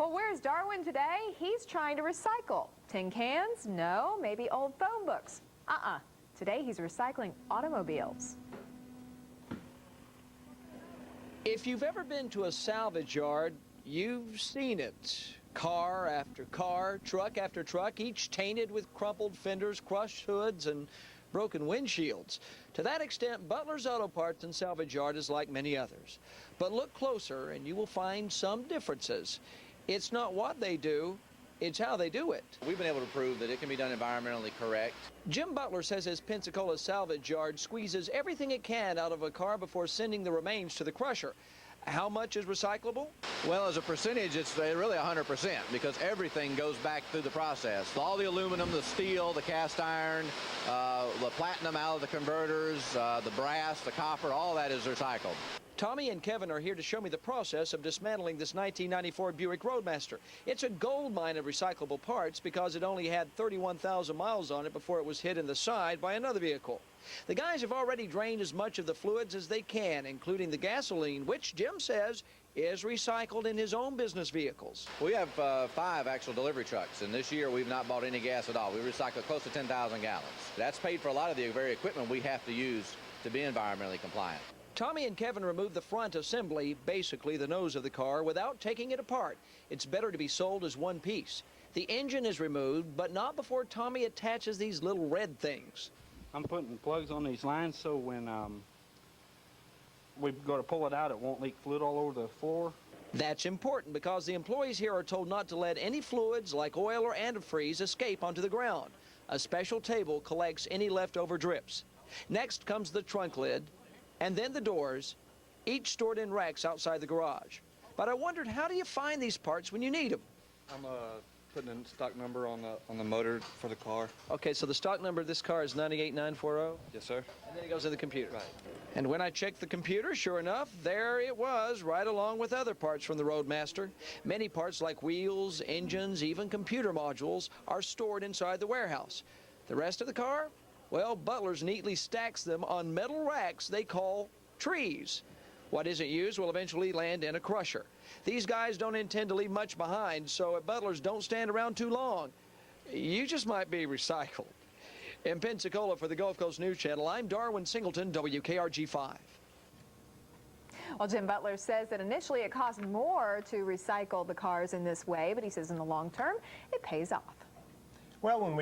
Well, where's Darwin today? He's trying to recycle. Tin cans? No. Maybe old phone books? Today he's recycling automobiles. If you've ever been to a salvage yard, you've seen it. Car after car, truck after truck, each tainted with crumpled fenders, crushed hoods, and broken windshields. To that extent, Butlers Auto Parts and Salvage Yard is like many others. But look closer and you will find some differences. It's not what they do, it's how they do it. We've been able to prove that it can be done environmentally correct. Jim Butler says his Pensacola salvage yard squeezes everything it can out of a car before sending the remains to the crusher. How much is recyclable? Well, as a percentage, it's really 100% because everything goes back through the process. All the aluminum, the steel, the cast iron, the platinum out of the converters, the brass, the copper, all that is recycled. Tommy and Kevin are here to show me the process of dismantling this 1994 Buick Roadmaster. It's a gold mine of recyclable parts because it only had 31,000 miles on it before it was hit in the side by another vehicle. The guys have already drained as much of the fluids as they can, including the gasoline, which Jim says is recycled in his own business vehicles. We have 5 actual delivery trucks, and this year we've not bought any gas at all. We recycle close to 10,000 gallons. That's paid for a lot of the very equipment we have to use to be environmentally compliant. Tommy and Kevin removed the front assembly, basically the nose of the car, without taking it apart. It's better to be sold as one piece. The engine is removed, but not before Tommy attaches these little red things. I'm putting plugs on these lines so when we've got to pull it out, it won't leak fluid all over the floor. That's important because the employees here are told not to let any fluids like oil or antifreeze escape onto the ground. A special table collects any leftover drips. Next comes the trunk lid, and then the doors, each stored in racks outside the garage. But I wondered, how do you find these parts when you need them? I'm putting in stock number on the motor for the car. Okay, so the stock number of this car is 98940? Yes, sir. And then it goes in the computer. Right. And when I checked the computer, sure enough, there it was, right along with other parts from the Roadmaster. Many parts like wheels, engines, even computer modules are stored inside the warehouse. The rest of the car? Well, Butlers neatly stacks them on metal racks they call trees. What isn't used will eventually land in a crusher. These guys don't intend to leave much behind, so at Butlers don't stand around too long. You just might be recycled. In Pensacola for the Gulf Coast News Channel, I'm Darwin Singleton, WKRG 5. Well, Jim Butler says that initially it costs more to recycle the cars in this way, but he says in the long term, it pays off. Well, when we